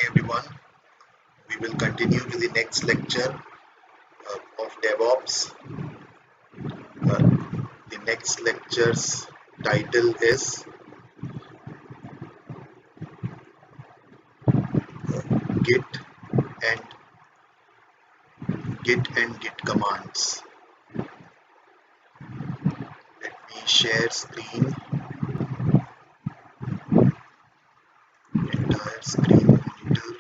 everyone. We will continue to the next lecture of DevOps. The next lecture's title is Git and Git commands. Let me share screen, entire screen monitor.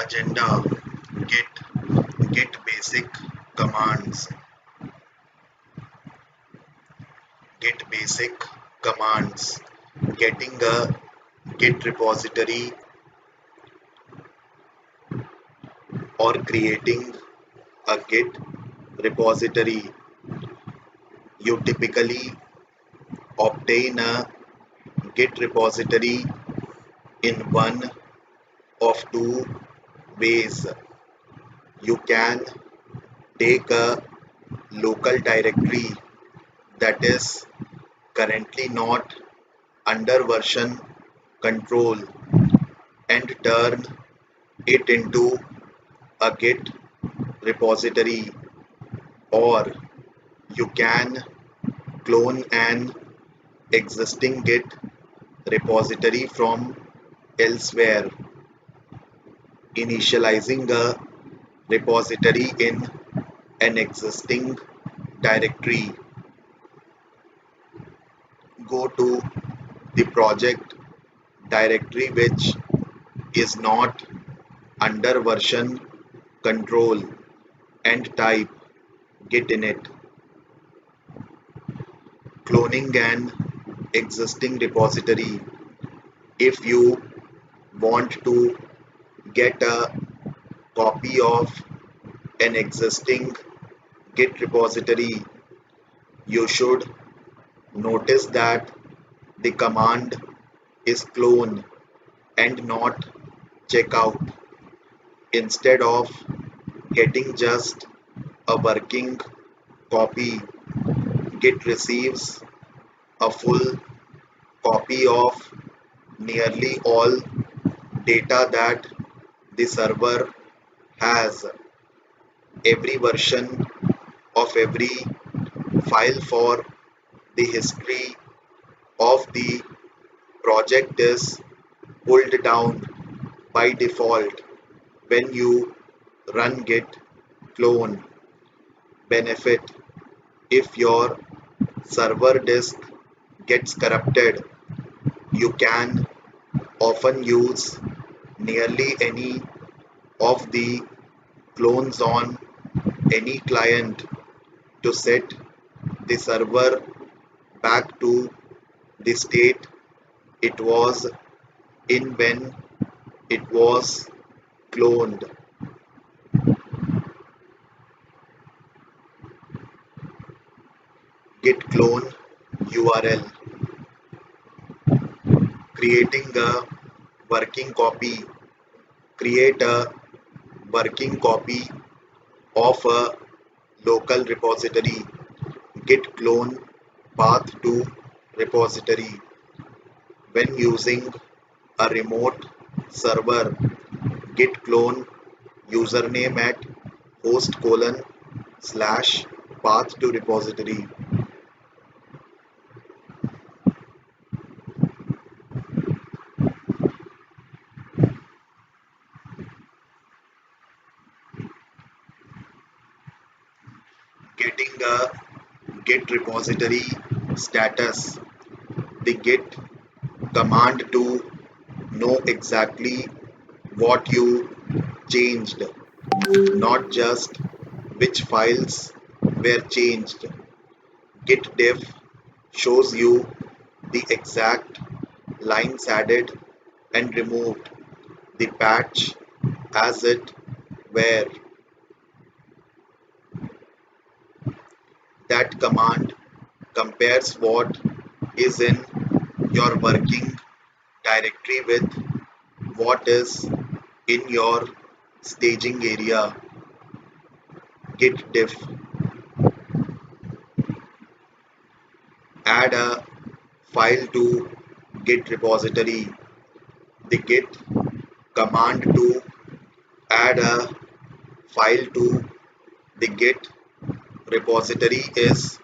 Agenda Git basic commands. Git basic commands. Getting a Git repository or creating a Git repository. You typically obtain a Git repository in one of two ways. You can take a local directory that is currently not under version control and turn it into a Git repository, or you can clone an existing Git repository from elsewhere. Initializing a repository in an existing directory. Go to the project directory which is not under version control and type Git in it. Cloning an existing repository. If you want to get a copy of an existing Git repository, you should notice that the command is clone and not checkout. Instead of getting just a working copy, Git receives a full copy of nearly all data that the server has. Every version of every file for the history of the project is pulled down by default when you run git clone. Benefit: if your server disk gets corrupted, you can often use nearly any of the clones on any client to set the server back to the state it was in when it was cloned. Git clone URL. Creating a working copy. Create a working copy of a local repository. Git clone path to repository. When using a remote server, git clone username at host:/path to repository. Getting a git repository status. The git command to know exactly what you changed, not just which files were changed. Git diff shows you the exact lines added and removed, the patch as it were. That command compares what is in your working directory with what is in your staging area. Git diff. Add a file to Git repository. The Git command to add a file to the Git repository is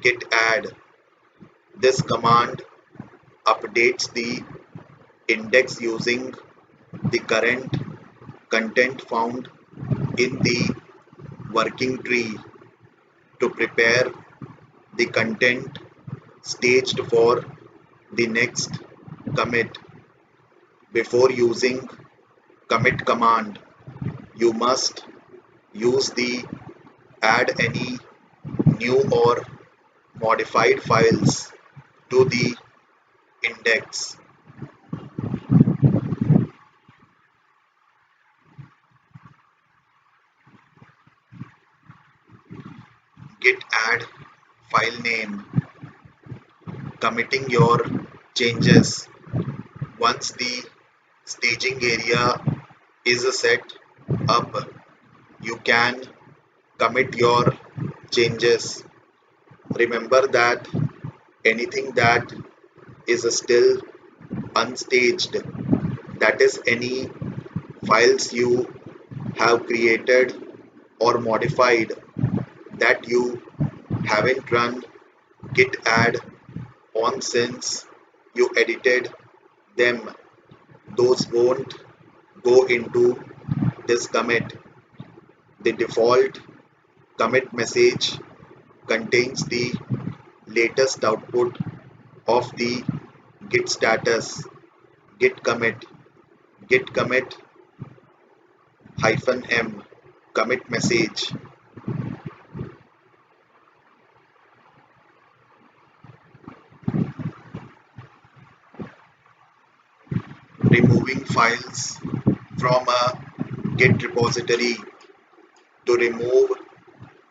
git add. This command updates the index using the current content found in the working tree to prepare the content staged for the next commit. Before using commit command, you must use the add any new or modified files to the index. Git add file name, committing your changes. Once the staging area is set up, you can commit your changes. Remember that anything that is still unstaged, that is any files you have created or modified that you haven't run git add on since you edited them, those won't go into this commit. The default commit message contains the latest output of the git status, git commit -m commit message. Removing files from a git repository. To remove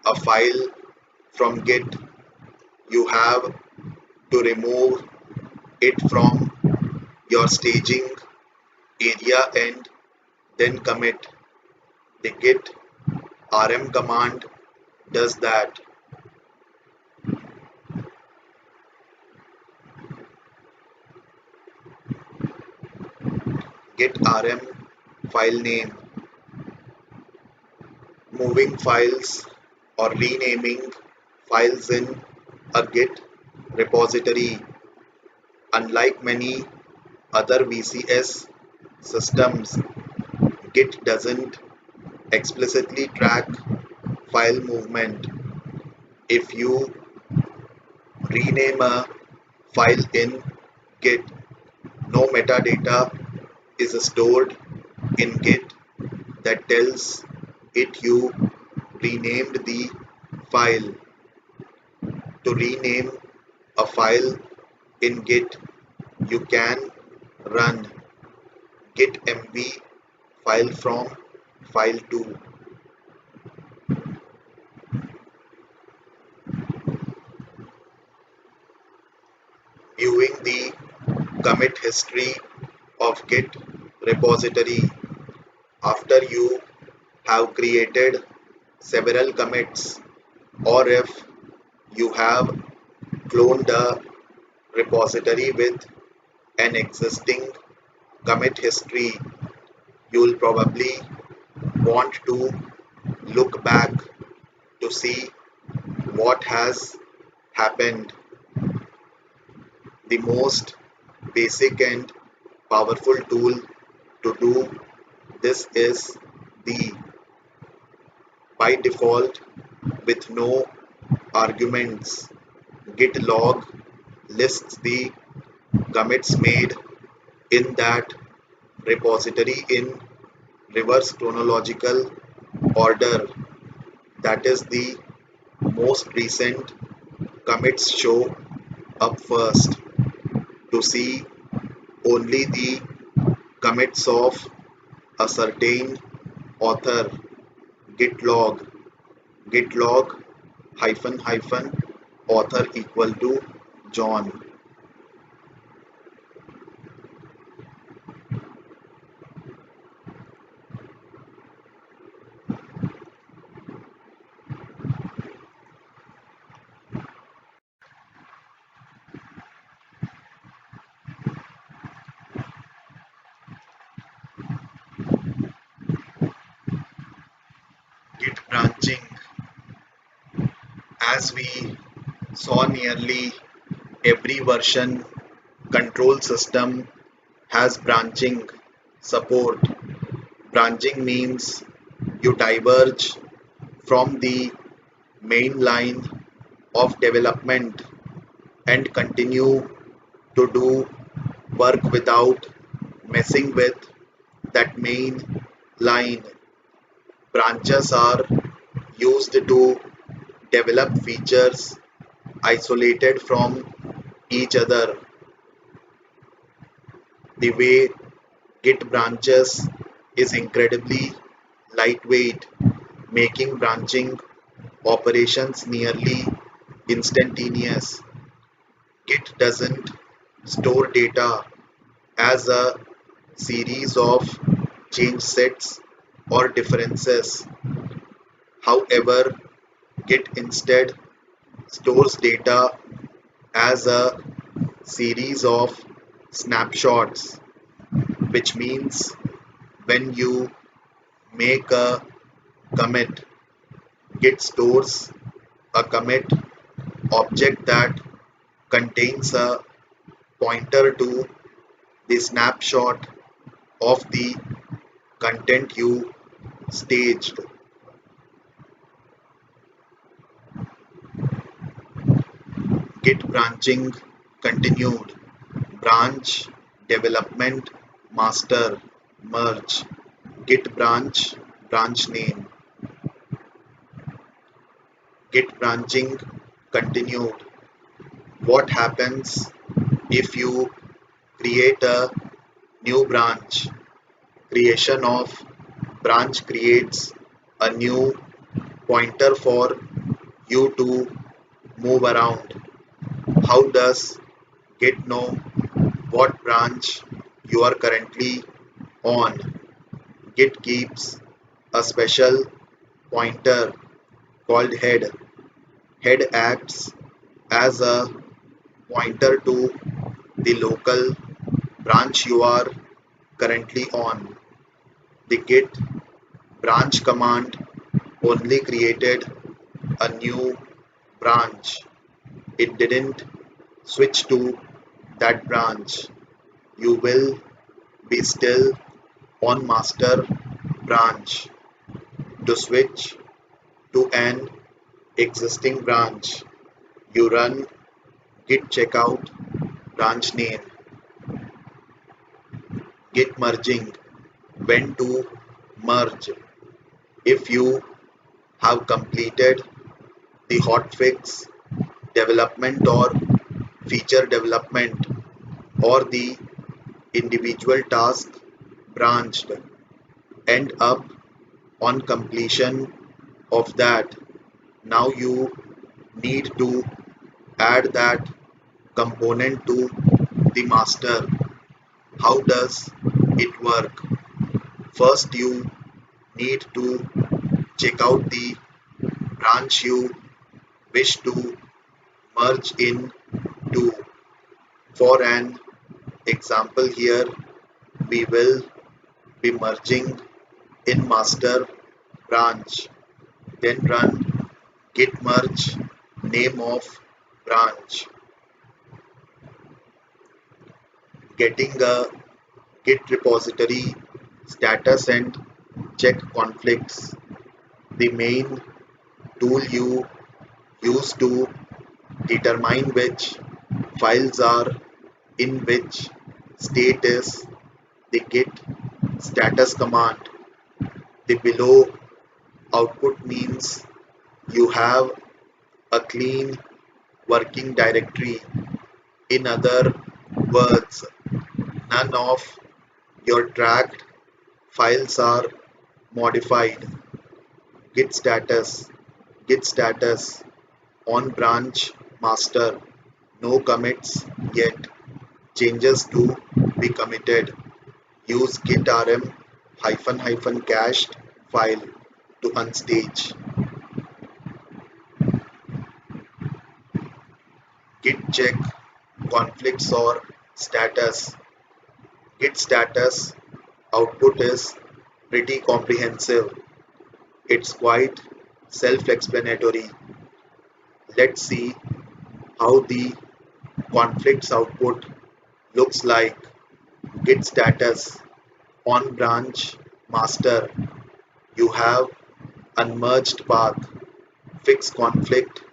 a file from git, you have to remove it from your staging area and then commit. The git rm command does that. Git rm file name. Moving files or renaming files in a git repository. Unlike many other VCS systems, git doesn't explicitly track file movement. If you rename a file in git, no metadata is stored in git that tells it you renamed the file. To rename a file in git, you can run git mv file from file to. Viewing the commit history of git repository. After you have created several commits, or if you have cloned a repository with an existing commit history, you'll probably want to look back to see what has happened. The most basic and powerful tool to do this is the by default with no arguments. Git log lists the commits made in that repository in reverse chronological order. That is, the most recent commits show up first. To see only the commits of a certain author, git log hyphen hyphen author equal to John. As we saw, nearly every version control system has branching support. Branching means you diverge from the main line of development and continue to do work without messing with that main line. Branches are used to develop features isolated from each other. The way Git branches is incredibly lightweight, making branching operations nearly instantaneous. Git doesn't store data as a series of change sets or differences. However, Git instead stores data as a series of snapshots, which means when you make a commit, Git stores a commit object that contains a pointer to the snapshot of the content you staged. Git branching continued. Branch, development, master, merge. Git branch, branch name. Git branching continued. What happens if you create a new branch? Creation of branch creates a new pointer for you to move around. How does Git know what branch you are currently on? Git keeps a special pointer called head. Head acts as a pointer to the local branch you are currently on. The git branch command only created a new branch. It didn't switch to that branch. You will be still on master branch. To switch to an existing branch, you run git checkout branch name. Git merging, when to merge. If you have completed the hotfix development or feature development or the individual task branched, end up on completion of that. Now you need to add that component to the master. How does it work? First, you need to check out the branch you wish to merge in to. For an example here, we will be merging in master branch. Then run git merge name of branch. Getting a git repository status and check conflicts. The main tool you use to determine which files are in which state is the git status command. The below output means you have a clean working directory. In other words, none of your tracked files are modified. Git status on branch master. No commits yet. Changes to be committed. Use git rm hyphen hyphen cached file to unstage. Git check conflicts or status. Git status output is pretty comprehensive. It's quite self-explanatory. Let's see how the conflicts output looks like. Git status on branch master. You have unmerged path. Fix conflict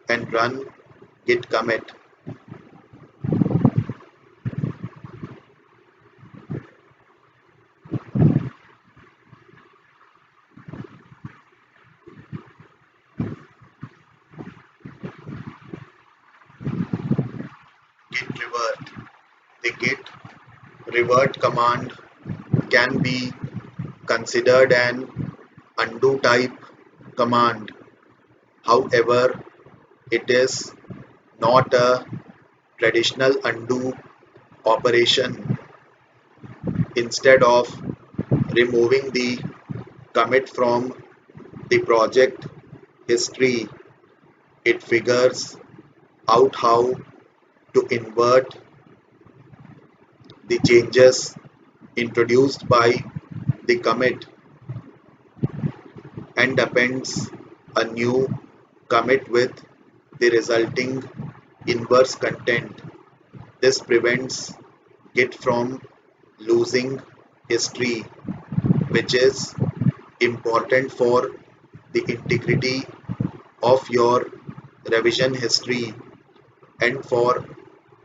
and run git commit. Git revert. The git revert command can be considered an undo type command. However, it is not a traditional undo operation. Instead of removing the commit from the project history, it figures out how to invert the changes introduced by the commit and appends a new commit with the resulting inverse content. This prevents Git from losing history, which is important for the integrity of your revision history and for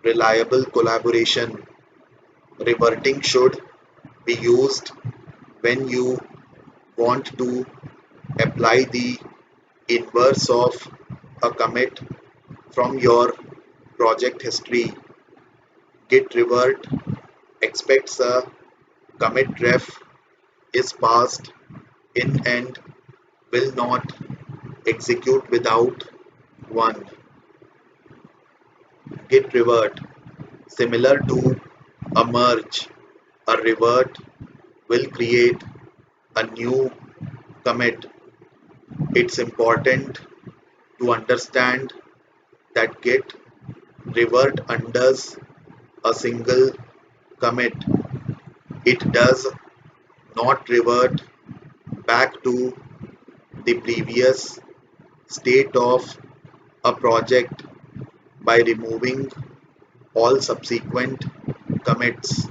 reliable collaboration. Reverting should be used when you want to apply the inverse of a commit from your project history. Git revert expects a commit ref is passed in and will not execute without one. Git revert, similar to a merge, a revert will create a new commit. It's important to understand that Git revert undoes a single commit. It does not revert back to the previous state of a project by removing all subsequent commits.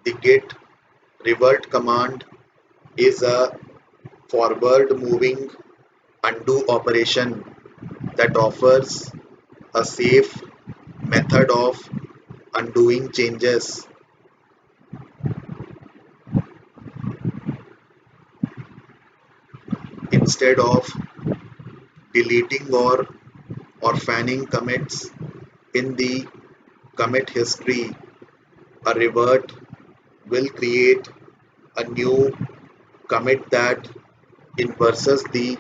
The git revert command is a forward moving undo operation that offers a safe method of undoing changes. Instead of deleting or orphaning commits in the commit history, a revert will create a new commit that inverses the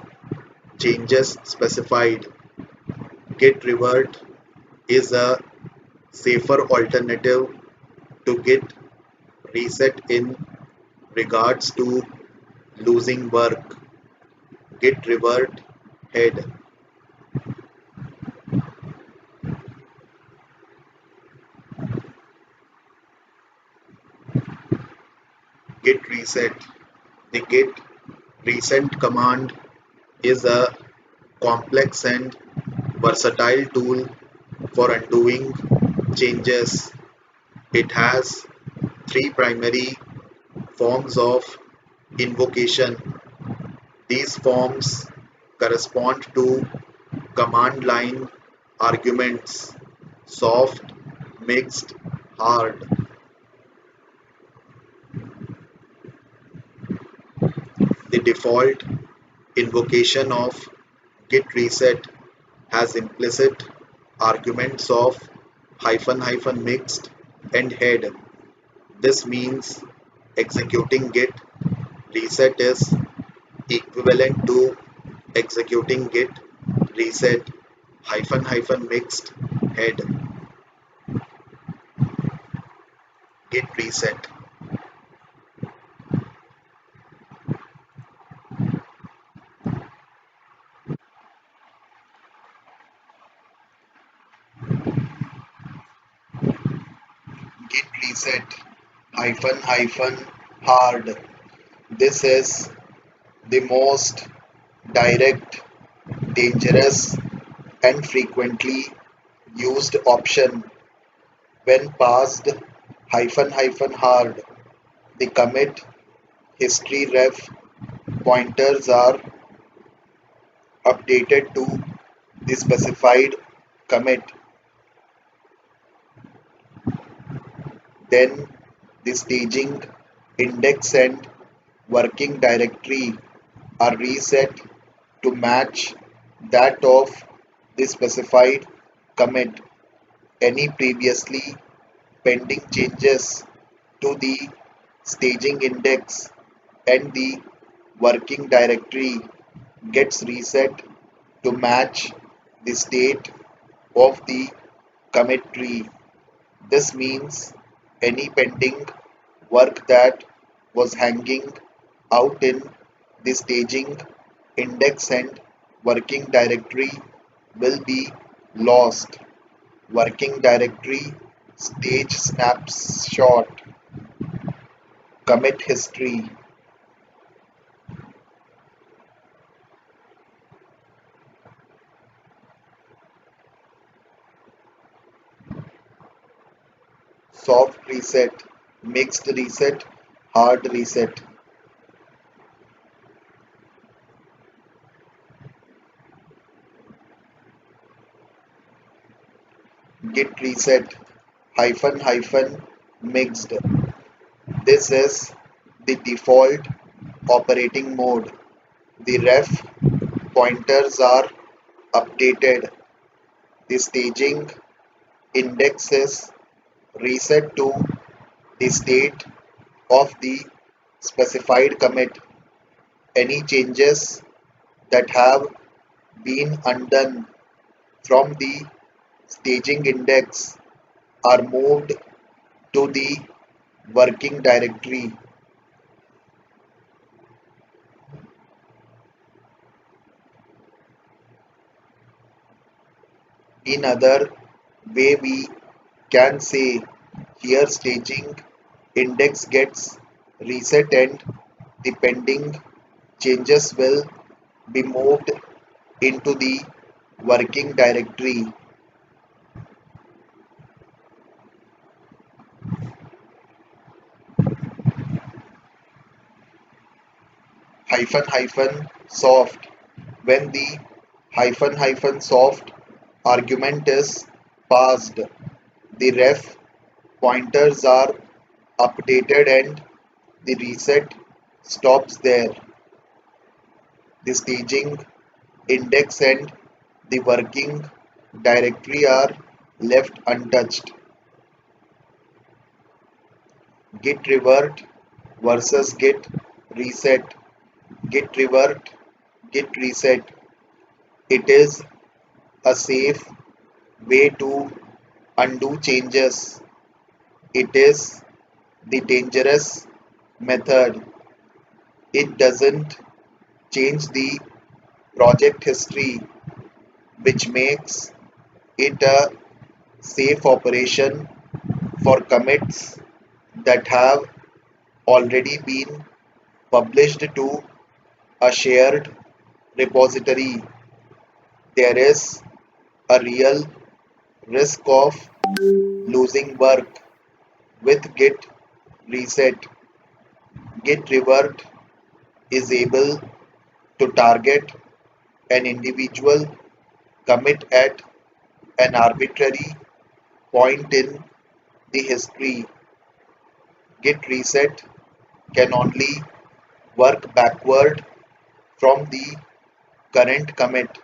changes specified. Git revert is a safer alternative to git reset in regards to losing work. Git revert head. Git reset. The git reset command is a complex and versatile tool for undoing changes. It has three primary forms of invocation. These forms correspond to command line arguments: soft, mixed, hard. The default invocation of git reset has implicit arguments of hyphen hyphen mixed and head. This means executing git reset is equivalent to executing git reset hyphen hyphen mixed head. Git reset. Git reset hyphen hyphen hard. This is the most direct, dangerous, and frequently used option when passed hard. The commit history ref pointers are updated to the specified commit. Then the staging, index, and working directory are reset to match that of the specified commit. Any previously pending changes to the staging index and the working directory gets reset to match the state of the commit tree. This means any pending work that was hanging out in the staging index and working directory will be lost. Working directory stage snapshot commit history soft reset mixed reset hard reset git reset mixed. This is the default operating mode. The ref pointers are updated. The staging index is reset to the state of the specified commit. Any changes that have been undone from the staging index are moved to the working directory. In other way we can say here staging index gets reset and the pending changes will be moved into the working directory. Soft. When the soft argument is passed, the ref pointers are updated and the reset stops there. The staging index and the working directory are left untouched. Git revert versus git reset. Git revert, git reset. It is a safe way to undo changes. It is the dangerous method. It doesn't change the project history, which makes it a safe operation for commits that have already been published to a shared repository. There is a real risk of losing work with Git reset. Git revert is able to target an individual commit at an arbitrary point in the history. Git reset can only work backward from the current commit.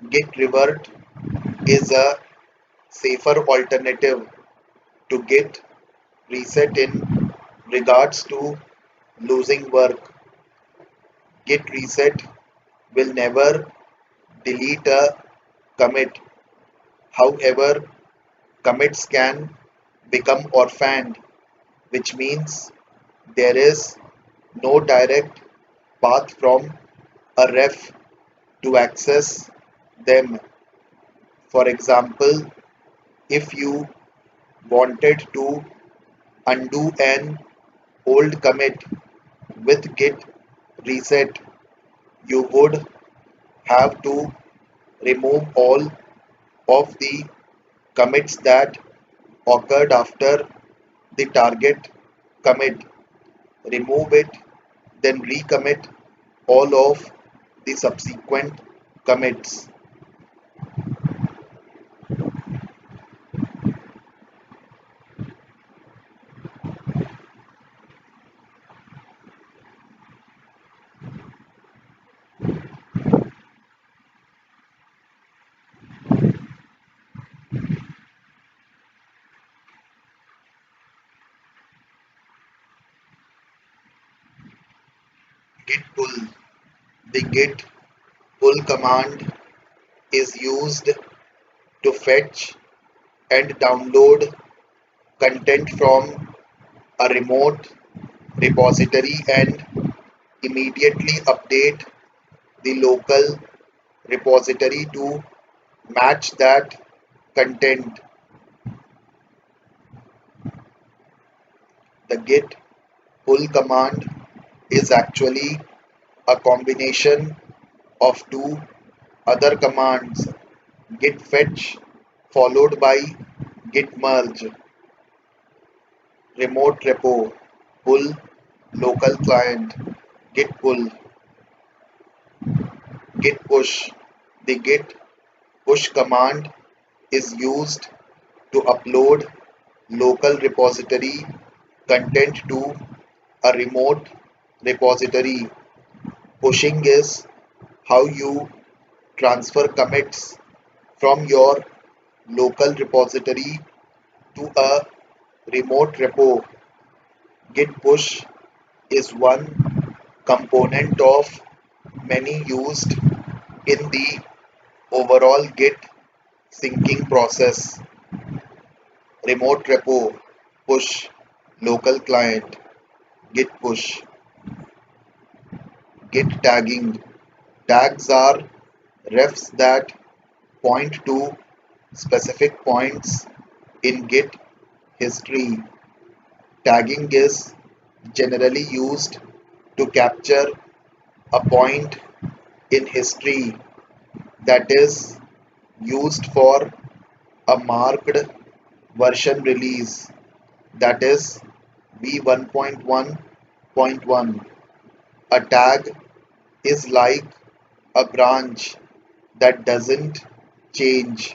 Git revert is a safer alternative to Git reset in regards to losing work. Git reset will never delete a commit. However, commits can become orphaned, which means there is no direct path from a ref to access them. For example, if you wanted to undo an old commit with git reset. You would have to remove all of the commits that occurred after the target commit. Remove it, then recommit all of the subsequent commits. Git pull. The git pull command is used to fetch and download content from a remote repository and immediately update the local repository to match that content. The git pull command is actually a combination of two other commands: git fetch followed by git merge, remote repo, pull, local client, git pull, git push. The git push command is used to upload local repository content to a remote repository. Pushing is how you transfer commits from your local repository to a remote repo. Git push is one component of many used in the overall Git syncing process. Remote repo, push, local client, Git push. Git tagging. Tags are refs that point to specific points in Git history. Tagging is generally used to capture a point in history that is used for a marked version release, that is v1.1.1. A tag is like a branch that doesn't change.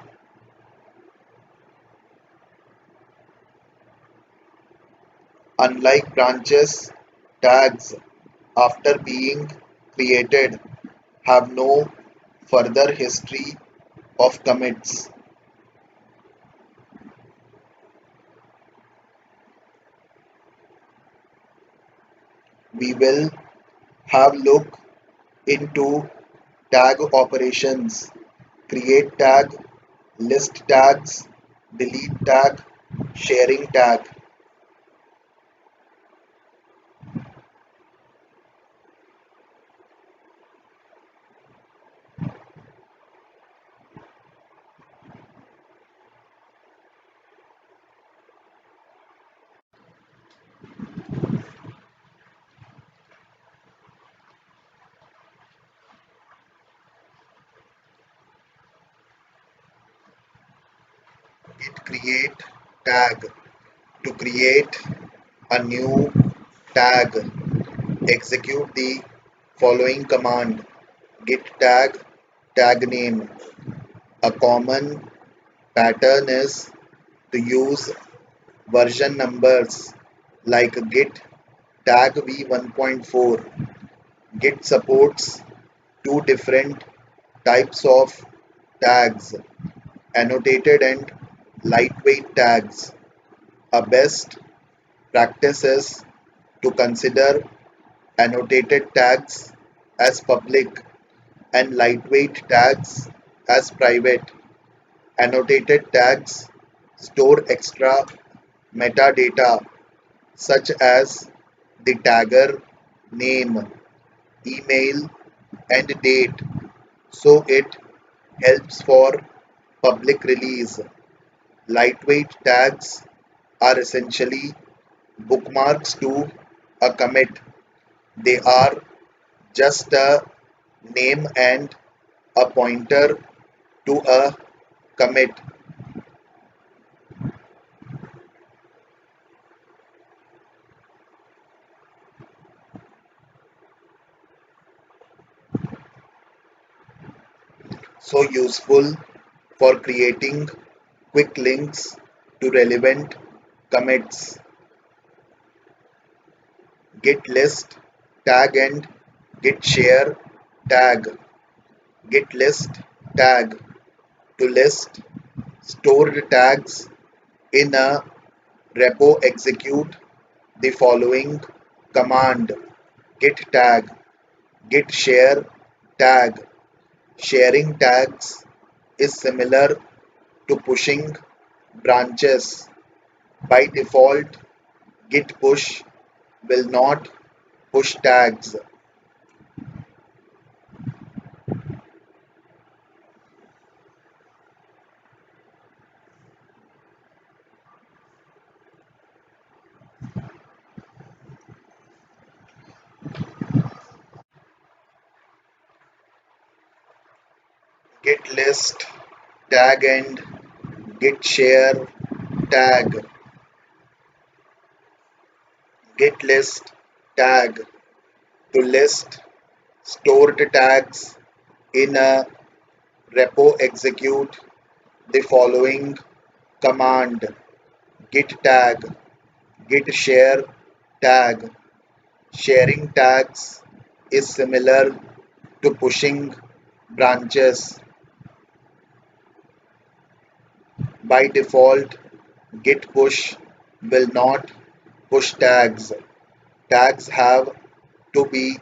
Unlike branches, tags, after being created, have no further history of commits. We will have look into tag operations: create tag, list tags, delete tag, sharing tag. Git create tag. To create a new tag, execute the following command: git tag, tag name. A common pattern is to use version numbers like git tag v1.4. Git supports two different types of tags: annotated and lightweight tags. A best practice is to consider annotated tags as public and lightweight tags as private. Annotated tags store extra metadata such as the tagger name, email, and date, so it helps for public release. Lightweight tags are essentially bookmarks to a commit. They are just a name and a pointer to a commit. So useful for creating quick links to relevant commits. Git list tag and git share tag. Git list tag to list stored tags in a repo. Execute the following command: git tag, git share tag. Sharing tags is similar to pushing branches. By default, git push will not push tags. Git list tag and git share tag. Git list tag to list stored tags in a repo. Execute the following command: git tag, git share tag. Sharing tags is similar to pushing branches. By default, git push will not push tags. Tags have to be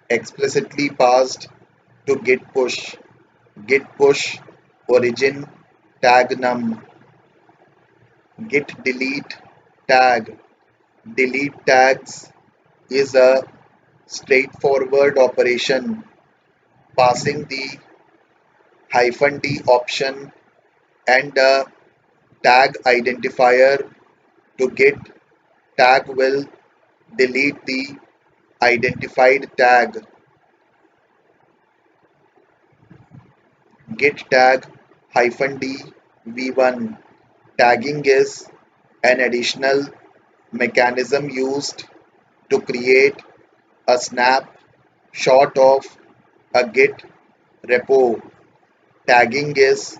explicitly passed to git push. Git push origin tag num. Git delete tag. Delete tags is a straightforward operation. Passing the -d option and a tag identifier to git tag will delete the identified tag. Git tag -d v1. Tagging is an additional mechanism used to create a snapshot of a Git repo. Tagging is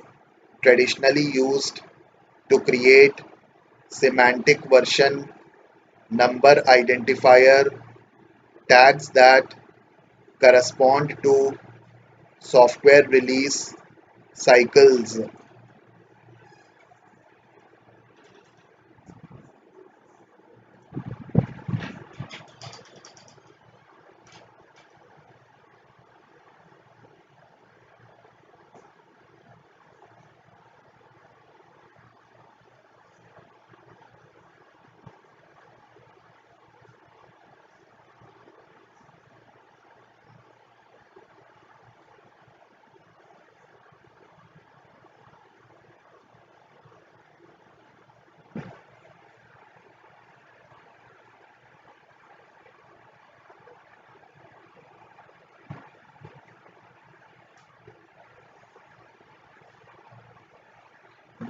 traditionally used to create semantic version number identifier tags that correspond to software release cycles.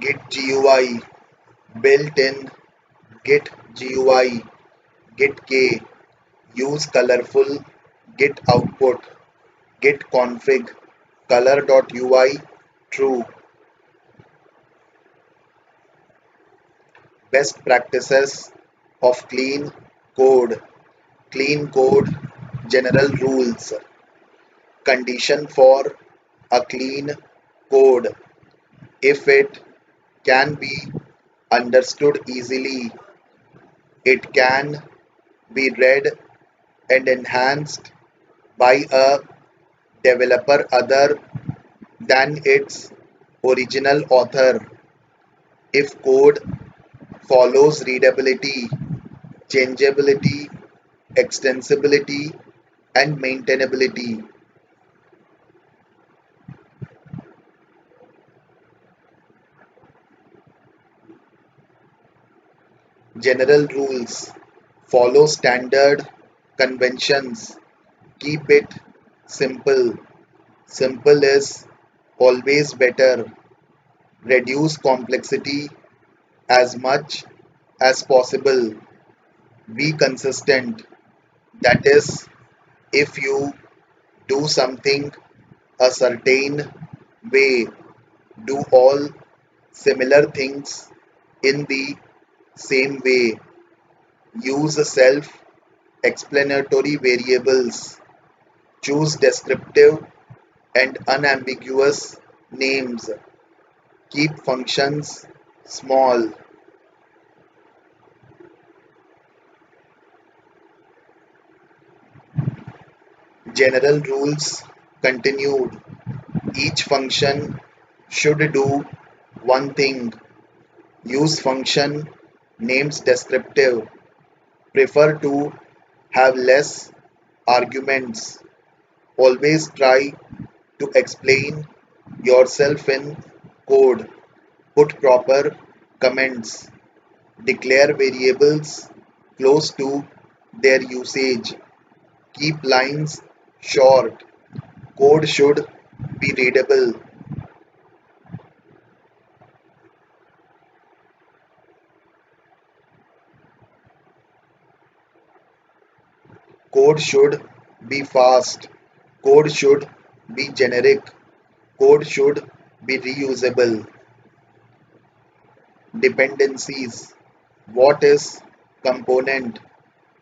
Git GUI built in Git GUI Git K. Use colorful Git output. Git config color.ui true. Best practices of code. Clean code general rules. Condition for a clean code: if it can be understood easily, it can be read and enhanced by a developer other than its original author. If code follows readability, changeability, extensibility, and maintainability. General rules: follow standard conventions. Keep it simple. Simple is always better. Reduce complexity as much as possible. Be consistent. That is, if you do something a certain way, do all similar things in the same way. Use self explanatory variables. Choose descriptive and unambiguous names. Keep functions small. General rules continued. Each function should do one thing. Use function names descriptive. Prefer to have less arguments. Always try to explain yourself in code. Put proper comments. Declare variables close to their usage. Keep lines short. Code should be readable. Code should be fast. Code should be generic. Code should be reusable. Dependencies. What is component?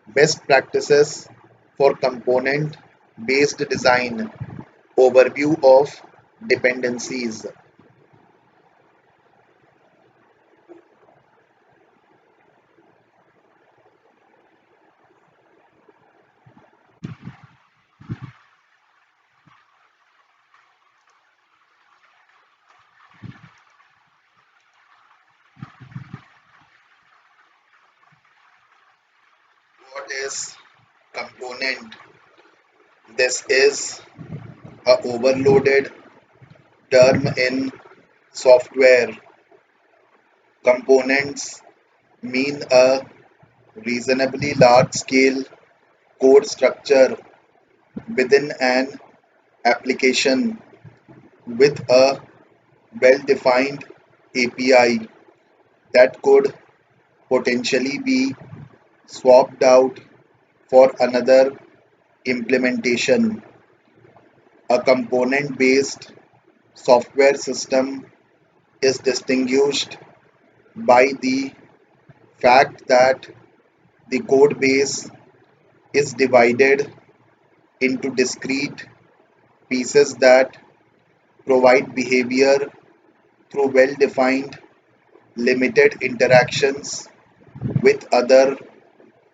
Best practices for component based design. Overview of dependencies. What is component? This is a overloaded term in software. Components mean a reasonably large scale code structure within an application with a well defined API that could potentially be swapped out for another implementation. A component based software system is distinguished by the fact that the code base is divided into discrete pieces that provide behavior through well defined limited interactions with other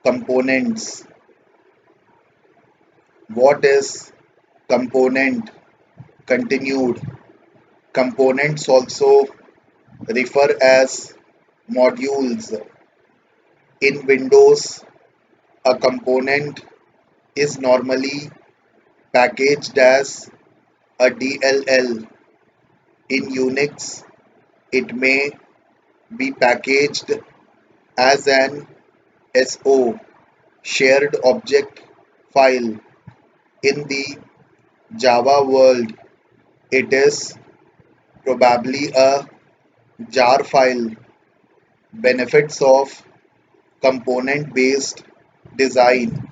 components. What is component? Continued. Components also refer as modules. In Windows, a component is normally packaged as a DLL. In Unix, it may be packaged as an SO, shared object file. In the Java world, it is probably a jar file. Benefits of component based design: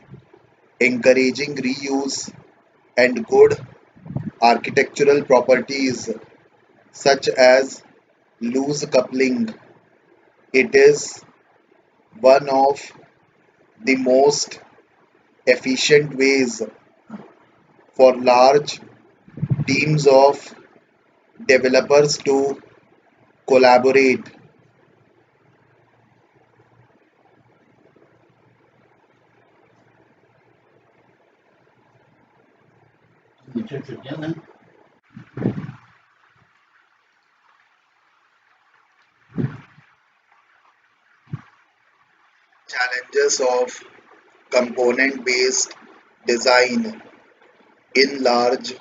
encouraging reuse and good architectural properties such as loose coupling. It is one of the most efficient ways for large teams of developers to collaborate. Challenges of component based design: in large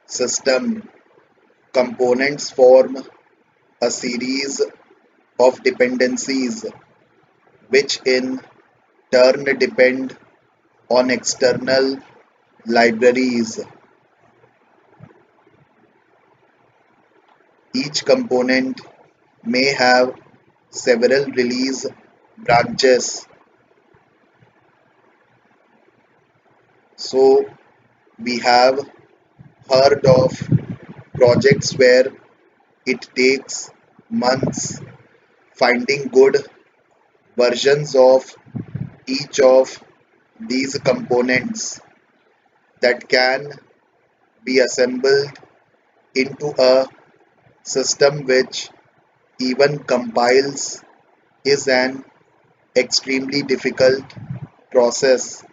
system, components form a series of dependencies which in turn depend on external libraries. Each component may have several release branches. So we have heard of projects where it takes months finding good versions of each of these components that can be assembled into a system which even compiles is an extremely difficult process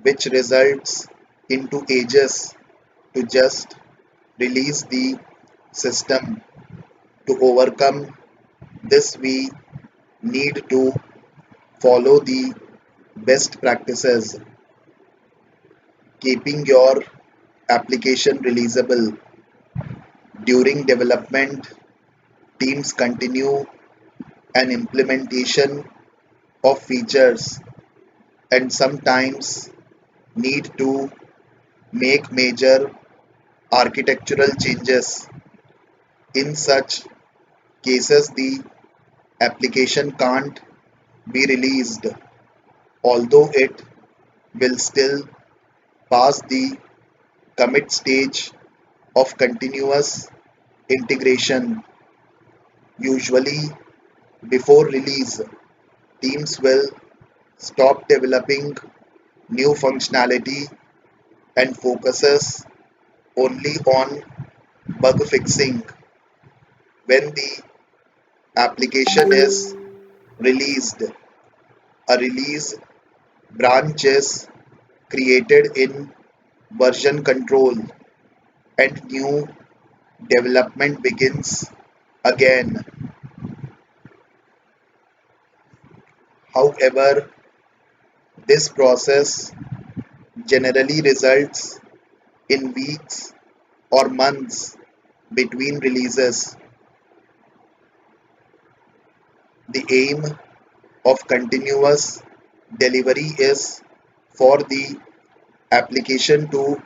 which results into ages to just release the system. To overcome this, we need to follow the best practices, keeping your application releasable. During development, teams continue an implementation of features and sometimes need to make major architectural changes. In such cases, the application can't be released, although it will still pass the commit stage of continuous integration. Usually, before release, teams will stop developing new functionality and focuses only on bug fixing. When the application is released, a release branch is created in version control and new development begins again. However, this process generally results in weeks or months between releases. The aim of continuous delivery is for the application to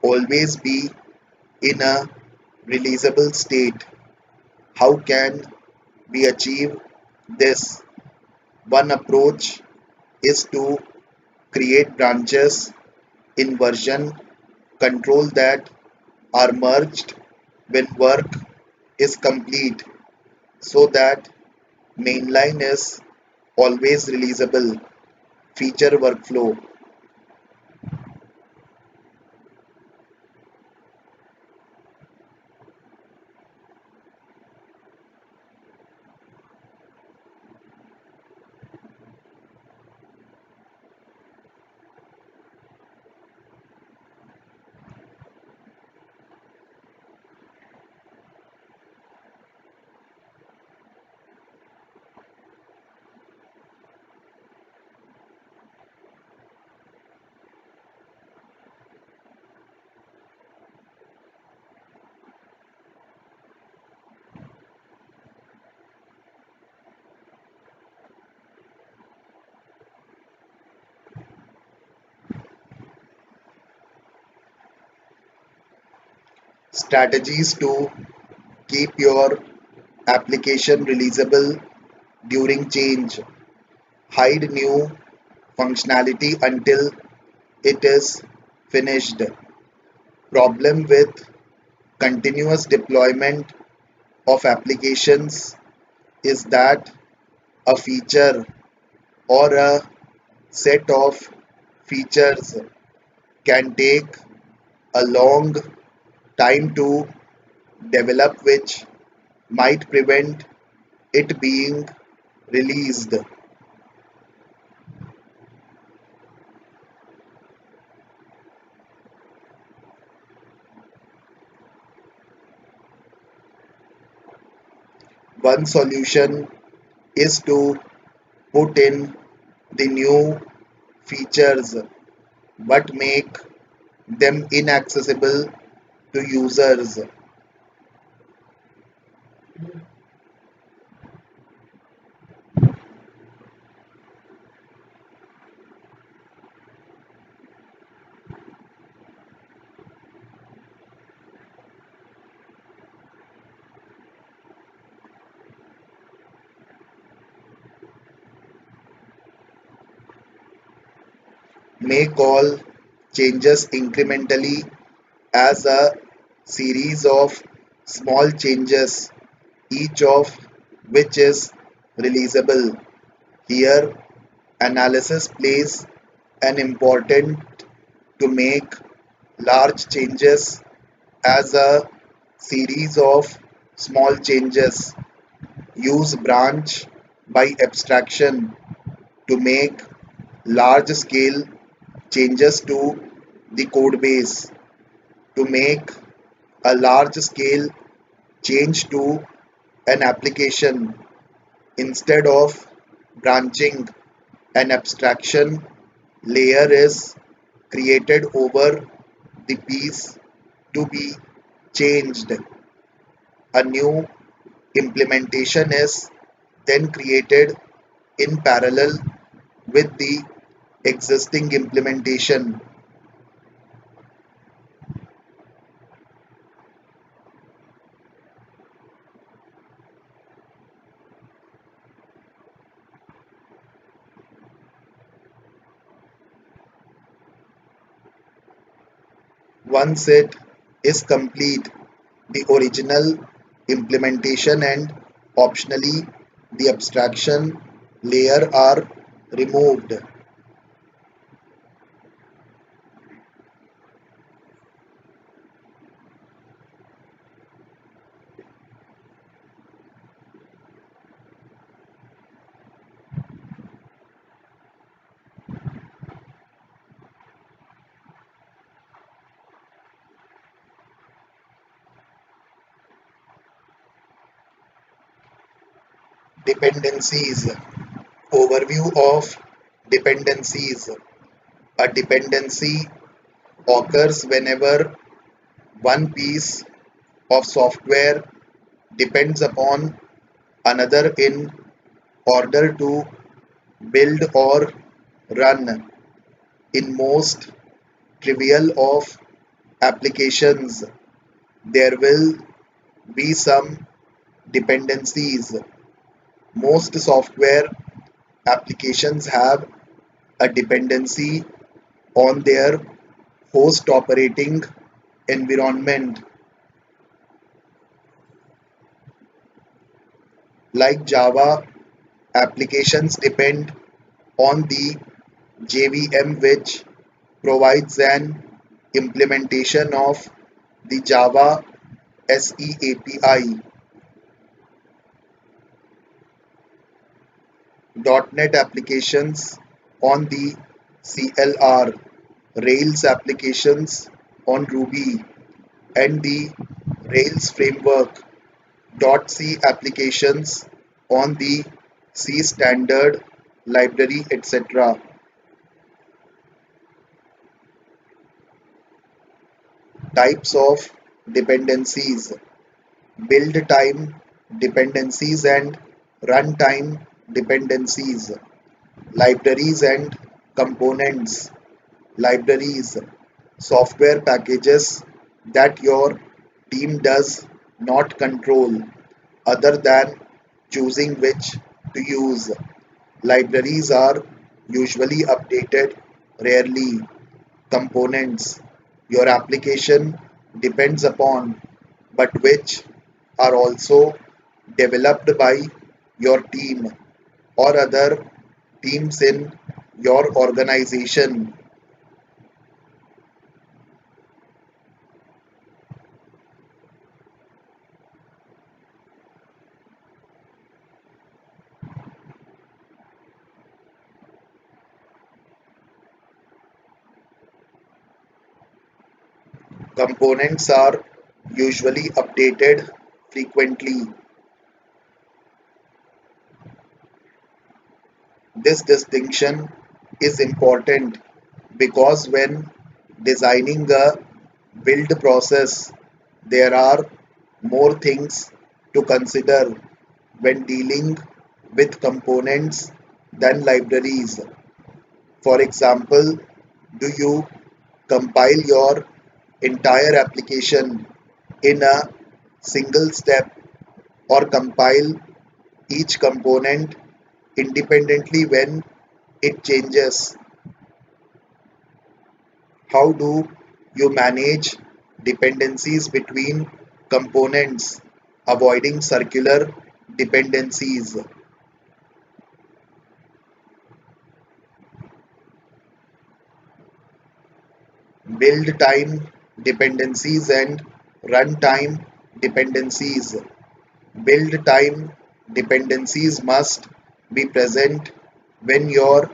always be in a releasable state. How can we achieve this? One approach is to create branches in version control that are merged when work is complete so that mainline is always releasable. Feature workflow. Strategies to keep your application releasable during change. Hide new functionality until it is finished. Problem with continuous deployment of applications is that a feature or a set of features can take a long time to develop, which might prevent it being released. One solution is to put in the new features but make them inaccessible to users. may call changes incrementally as a series of small changes, each of which is releasable. Here, analysis plays an important to make large changes as a series of small changes. Use branch by abstraction to make large scale changes to the code base. To make a large scale change to an application instead of branching, an abstraction layer is created over the piece to be changed. A new implementation is then created in parallel with the existing implementation. Once it is complete, the original implementation and optionally the abstraction layer are removed. Dependencies. Overview of dependencies. A dependency occurs whenever one piece of software depends upon another in order to build or run. In most trivial of applications, there will be some dependencies. Most software applications have a dependency on their host operating environment, like Java. Applications depend on the JVM, which provides an implementation of the Java SE API. .NET applications on the CLR, Rails applications on Ruby, and the Rails framework. .C applications on the C standard library, etc. Types of dependencies: build time dependencies and runtime dependencies. Libraries and components. Libraries, software packages that your team does not control other than choosing which to use. Libraries are usually updated rarely. Components your application depends upon, but which are also developed by your team or other teams in your organization. Components are usually updated frequently. This distinction is important because when designing a build process, there are more things to consider when dealing with components than libraries. For example, do you compile your entire application in a single step or compile each component independently when it changes? How do you manage dependencies between components, avoiding circular dependencies? Build time dependencies and runtime dependencies. Build time dependencies must be present when your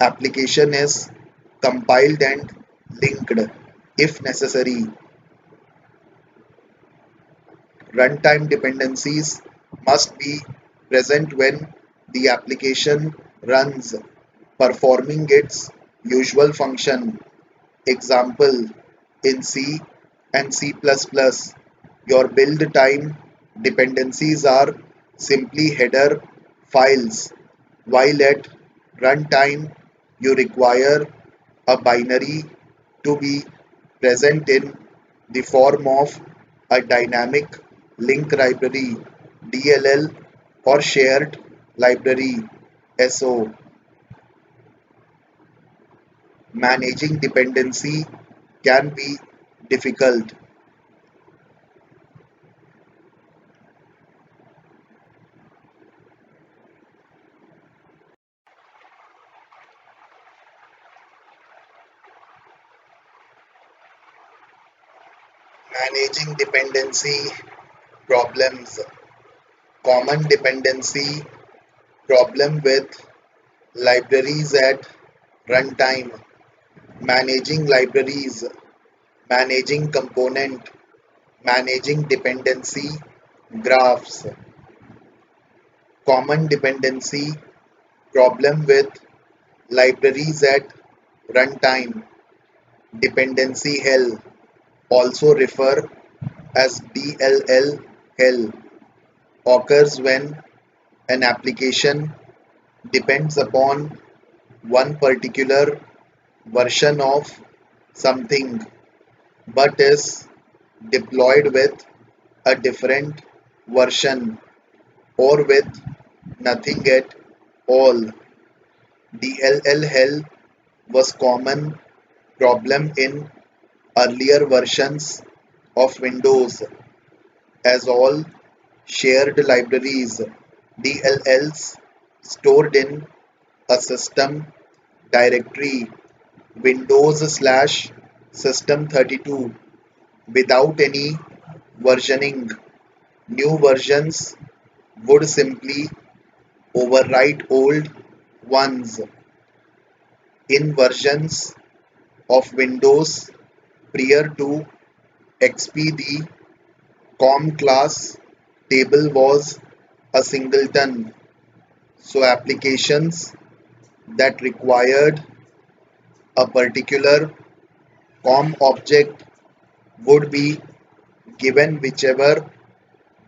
application is compiled and linked. If necessary, runtime dependencies must be present when the application runs, performing its usual function. Example, in C and C++, your build time dependencies are simply header files, while at runtime you require a binary to be present in the form of a dynamic link library DLL or shared library SO. Managing dependency can be difficult. Managing dependency problems. Common dependency problem with libraries at runtime. Managing libraries, managing component, managing dependency graphs. Common dependency problem with libraries at runtime. Dependency hell, also refer as DLL hell, occurs when an application depends upon one particular version of something but is deployed with a different version or with nothing at all. DLL hell was common problem in earlier versions of Windows as all shared libraries DLLs stored in a system directory Windows slash system 32 without any versioning. New versions would simply overwrite old ones. In versions of Windows prior to XP, the COM class table was a singleton, so applications that required a particular COM object would be given whichever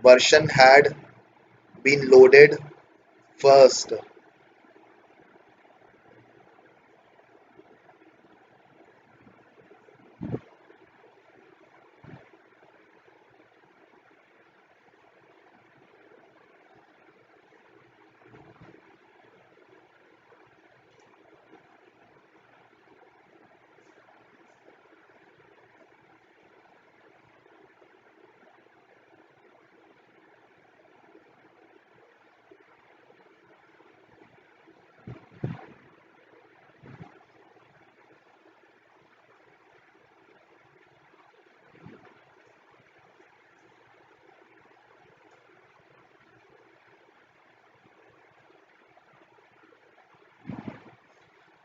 version had been loaded first.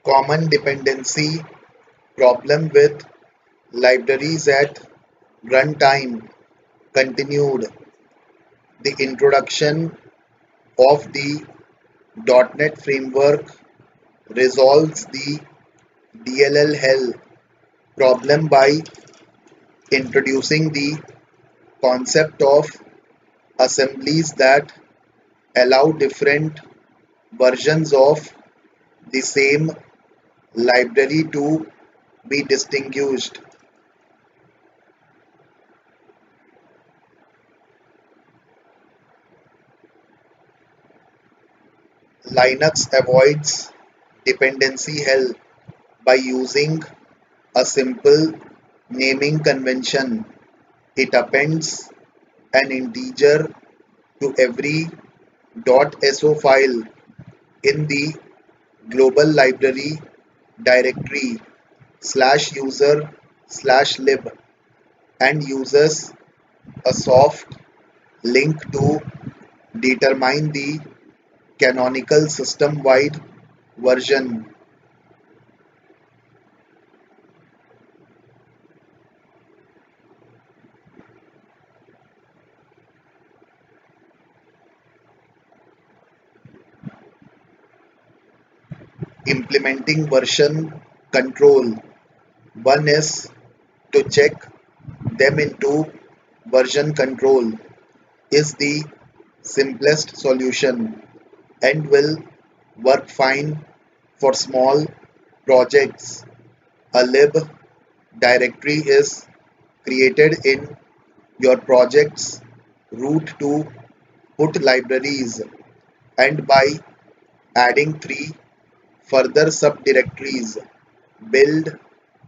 Common dependency problem with libraries at runtime continued. The introduction of the .NET framework resolves the DLL hell problem by introducing the concept of assemblies that allow different versions of the same library to be distinguished. Linux avoids dependency hell by using A simple naming convention. It appends an integer to every .so file in the global library directory /user/lib and uses a soft link to determine the canonical system-wide version. Implementing version control. One is to check them into version control is the simplest solution and will work fine for small projects. A lib directory is created in your project's root to put libraries, and by adding three further subdirectories: build,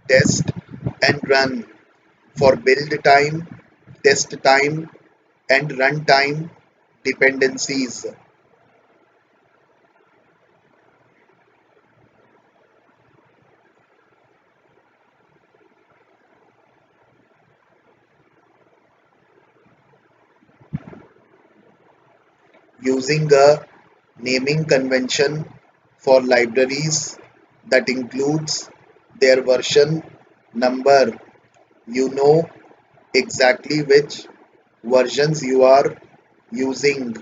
test, and run for build time, test time, and runtime dependencies. Using a naming convention for libraries that includes their version number. You know exactly which versions you are using.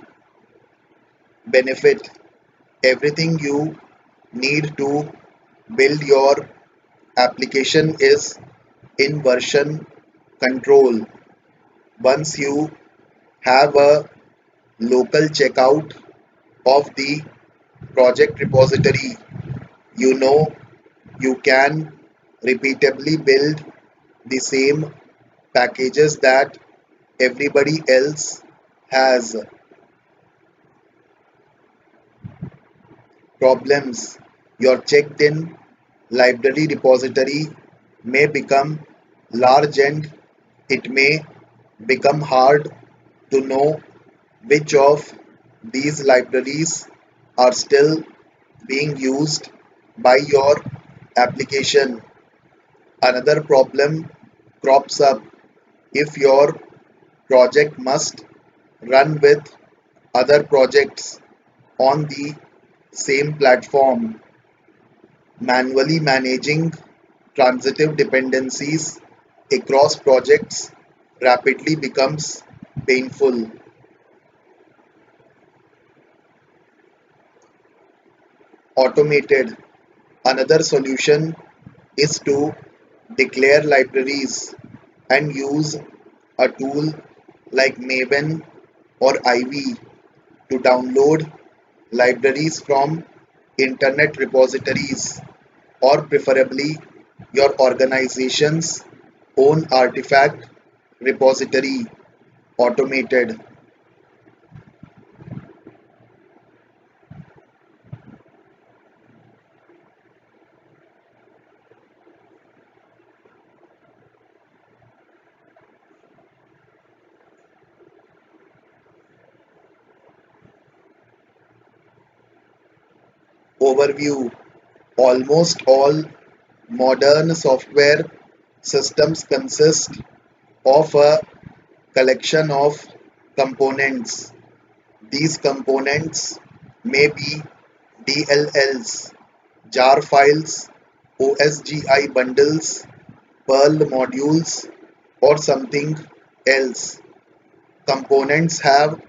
Benefit: everything you need to build your application is in version control. Once you have a local checkout of the project repository, you know you can repeatably build the same packages that everybody else has. Problems: your checked in library repository may become large and it may become hard to know which of these libraries are still being used by your application. Another problem crops up if your project must run with other projects on the same platform. Manually managing transitive dependencies across projects rapidly becomes painful. Automated. Another solution is to declare libraries and use a tool like Maven or Ivy to download libraries from internet repositories, or preferably your organization's own artifact repository. Automated. Overview: almost all modern software systems consist of a collection of components. These components may be DLLs, jar files, OSGI bundles, Perl modules, or something else. Components have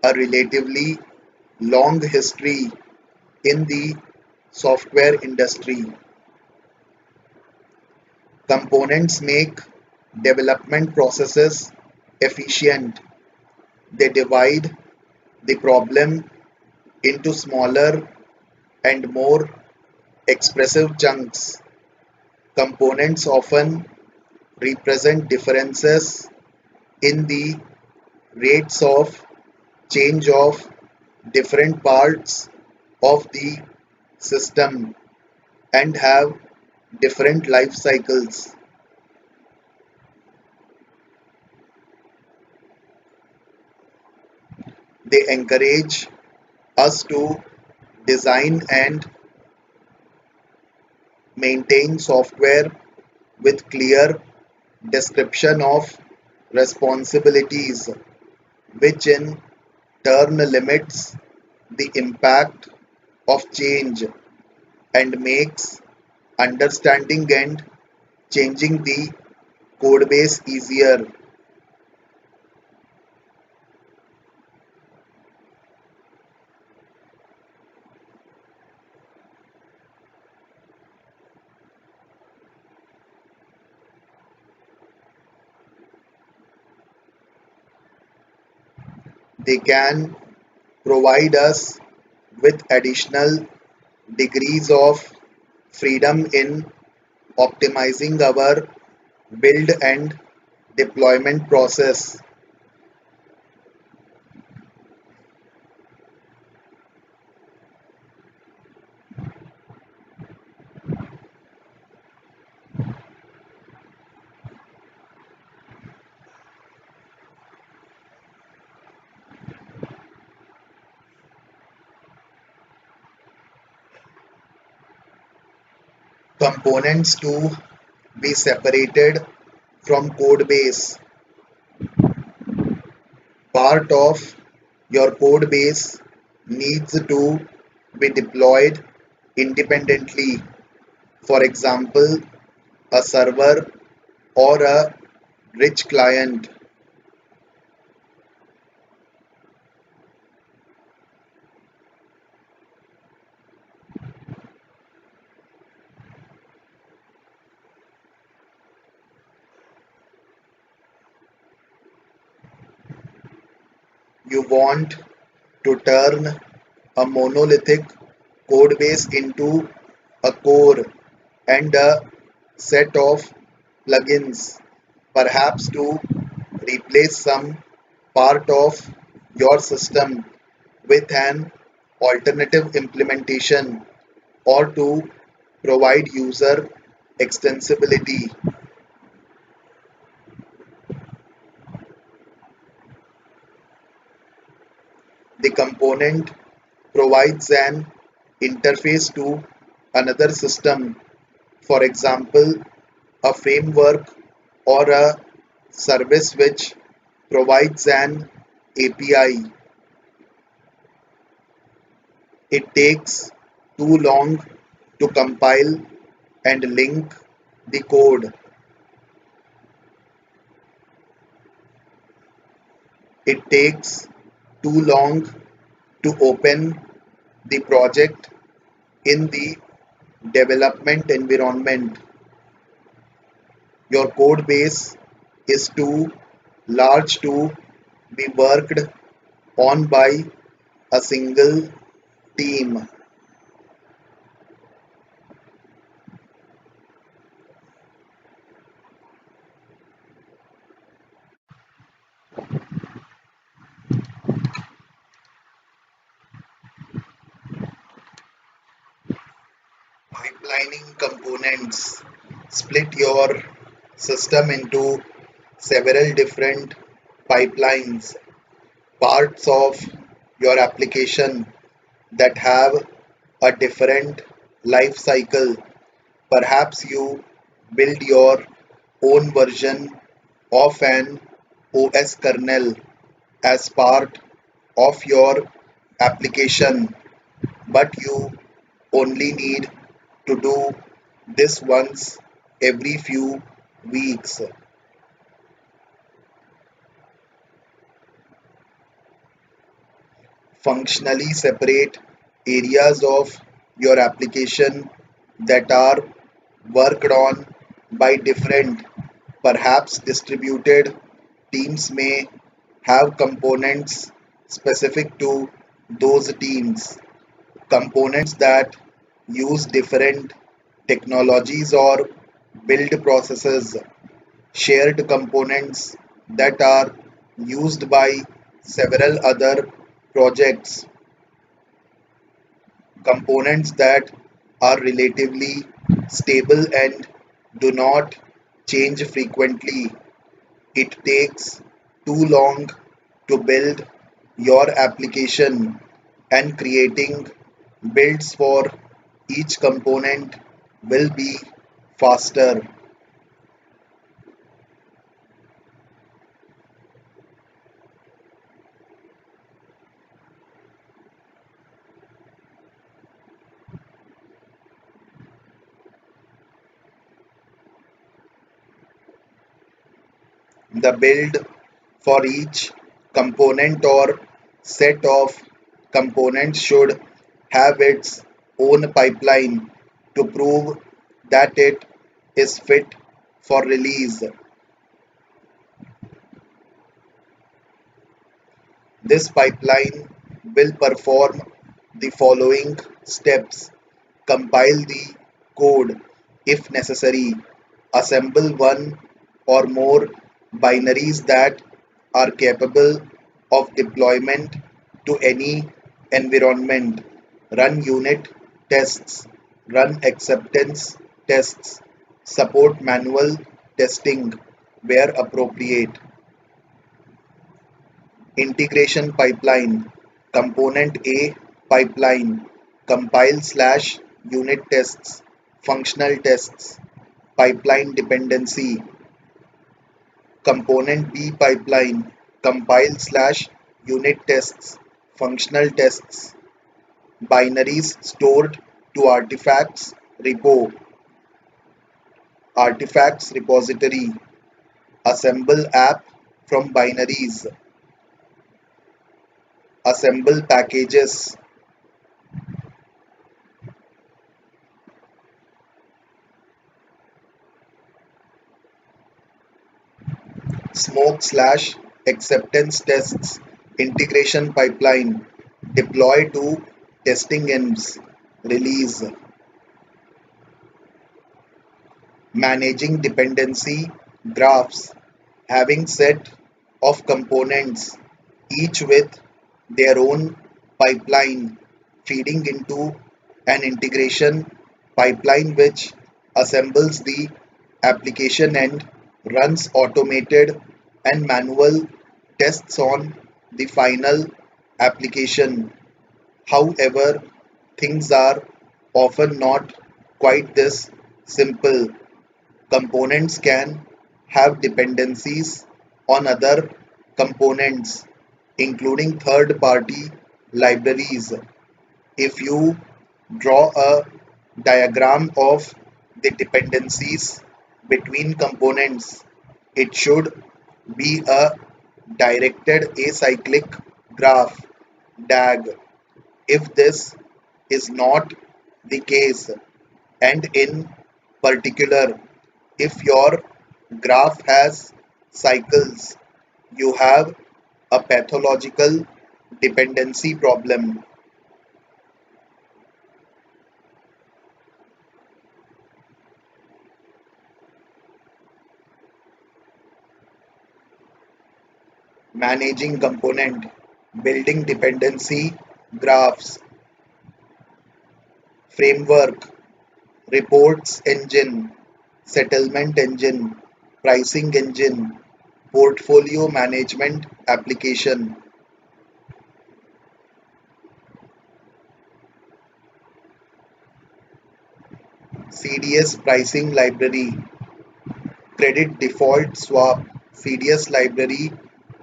a relatively long history in the software industry. Components make development processes efficient. They divide the problem into smaller and more expressive chunks. Components often represent differences in the rates of change of different parts of the system and have different life cycles. They encourage us to design and maintain software with clear description of responsibilities, which in turn limits the impact of change and makes understanding and changing the codebase easier. They can provide us with additional degrees of freedom in optimizing our build and deployment process. Components to be separated from code base. Part of your code base needs to be deployed independently. For example, a server or a rich client. You want to turn a monolithic code base into a core and a set of plugins, perhaps to replace some part of your system with an alternative implementation or to provide user extensibility. The component provides an interface to another system, for example, a framework or a service which provides an API. It takes too long to compile and link the code. It takes too long to open the project in the development environment. Your code base is too large to be worked on by a single team. Pipelining components split your system into several different pipelines, parts of your application that have a different life cycle. Perhaps you build your own version of an OS kernel as part of your application, but you only need to do this once every few weeks. Functionally separate areas of your application that are worked on by different, perhaps distributed teams may have components specific to those teams, components that use different technologies or build processes, shared components that are used by several other projects, components that are relatively stable and do not change frequently. It takes too long to build your application, and creating builds for each component will be faster. The build for each component or set of components should have its own pipeline to prove that it is fit for release. This pipeline will perform the following steps: compile the code if necessary, assemble one or more binaries that are capable of deployment to any environment, run unit tests, run acceptance tests, support manual testing where appropriate. Integration pipeline: Component A pipeline: compile slash unit tests, functional tests, pipeline dependency. Component B pipeline: compile slash unit tests, functional tests, binaries stored to artifacts repo, artifacts repository, assemble app from binaries, assemble packages, smoke slash acceptance tests, integration pipeline, deploy to testing ends, release, managing dependency graphs, having set of components, each with their own pipeline feeding into an integration pipeline which assembles the application and runs automated and manual tests on the final application. However, things are often not quite this simple. Components can have dependencies on other components, including third party libraries. If you draw a diagram of the dependencies between components, it should be a directed acyclic graph DAG. If this is not the case, and in particular, if your graph has cycles, you have a pathological dependency problem. Managing component, building dependency graphs, framework, reports engine, settlement engine, pricing engine, portfolio management application, CDS pricing library, credit default swap, CDS library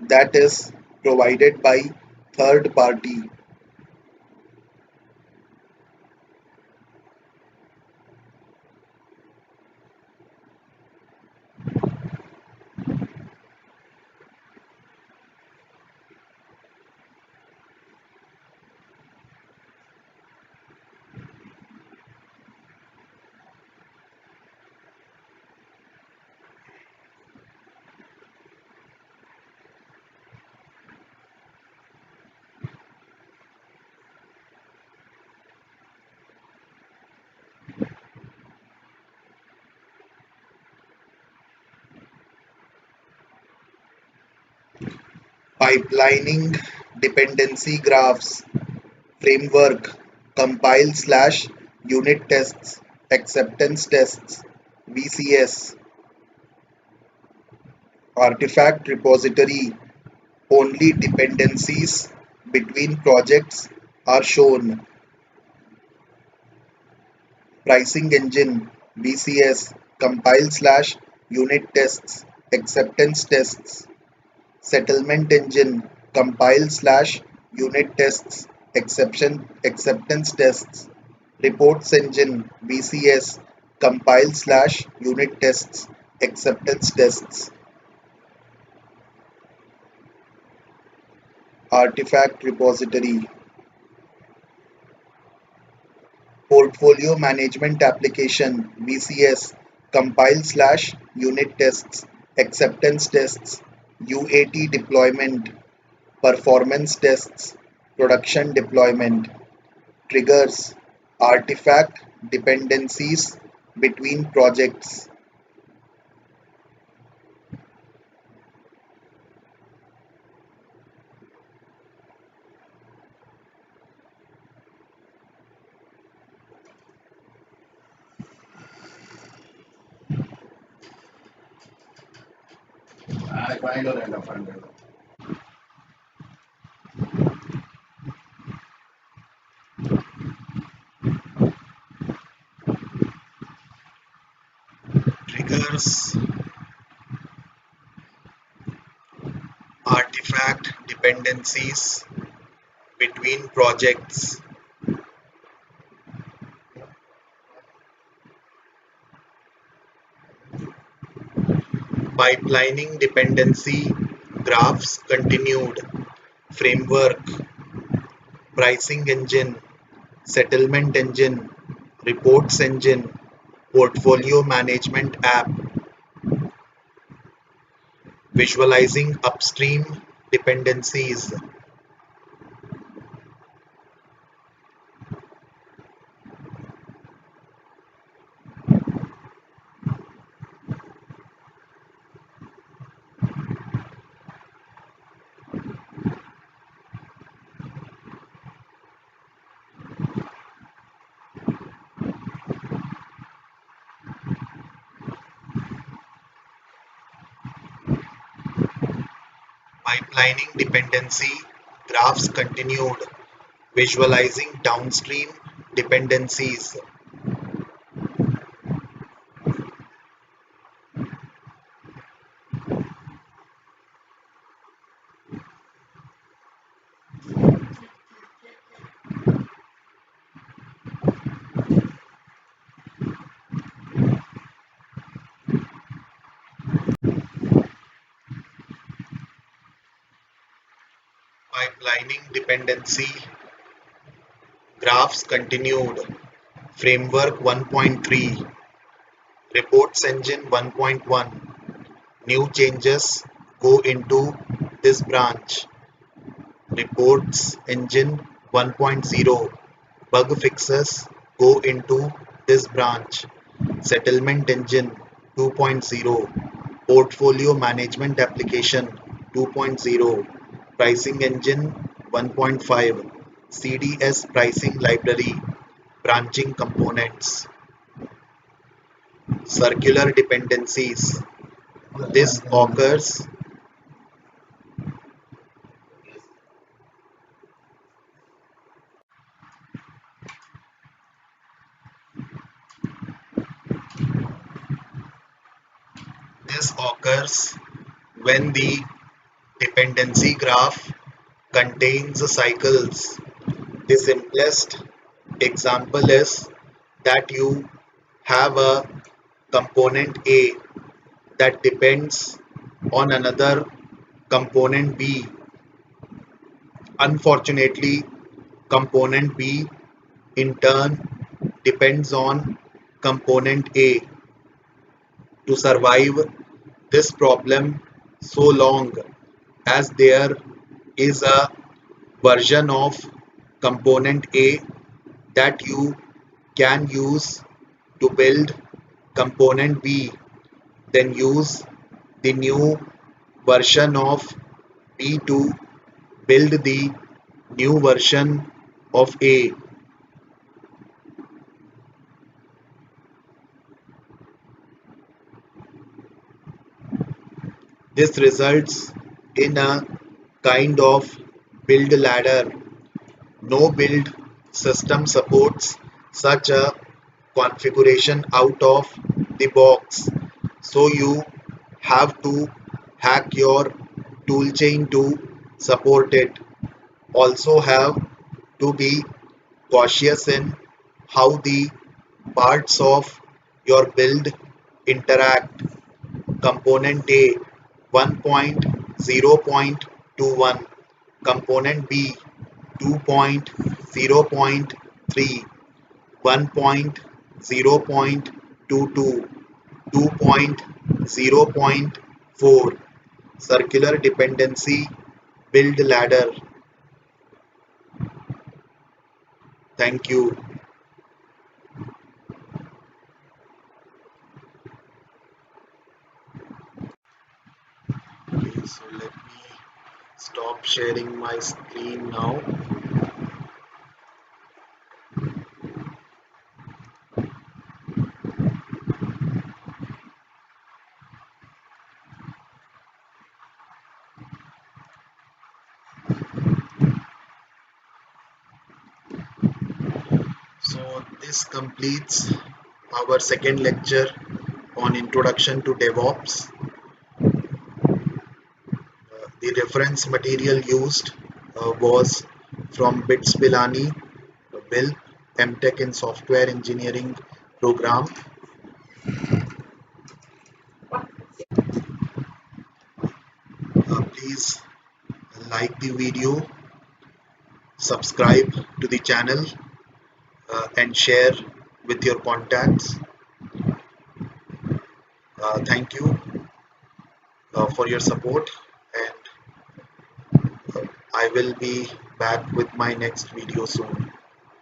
that is provided by third party, pipelining dependency graphs, framework, compile slash unit tests, acceptance tests, VCS, artifact repository, only dependencies between projects are shown, pricing engine, VCS, compile slash unit tests, acceptance tests, settlement engine, compile slash unit tests, acceptance tests, reports engine, VCS, compile slash unit tests, acceptance tests, artifact repository, portfolio management application, VCS, compile slash unit tests, acceptance tests, UAT deployment, performance tests, production deployment, triggers, artifact dependencies between projects, triggers, artifact dependencies between projects, pipelining dependency graphs continued, framework, pricing engine, settlement engine, reports engine, portfolio management app, visualizing upstream dependencies, pipelining dependency graphs continued, visualizing downstream dependencies, pipelining dependency graphs continued, framework 1.3, reports engine 1.1, new changes go into this branch, reports engine 1.0, bug fixes go into this branch, settlement engine 2.0, portfolio management application 2.0, pricing engine 1.5, CDS pricing library, branching components, circular dependencies. This occurs this occurs when the dependency graph contains cycles. The simplest example is that you have a component A that depends on another component B. Unfortunately, component B in turn depends on component A. To survive this problem so long as there is a version of component A that you can use to build component B, then use the new version of B to build the new version of A. This results in a kind of build ladder. No build system supports such a configuration out of the box. So you have to hack your toolchain to support it. Also have to be cautious in how the parts of your build interact. Component A 1.0.21, component B 2.0.3, 1.0.22, 2.0.4. Circular dependency build ladder. Thank you. Okay, so let me stop sharing my screen now. So this completes our second lecture on Introduction to DevOps. The reference material used was from BITS Pilani, Bill, MTech in Software Engineering program. Please like the video, subscribe to the channel, and share with your contacts. Thank you for your support, and I will be back with my next video soon.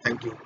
Thank you.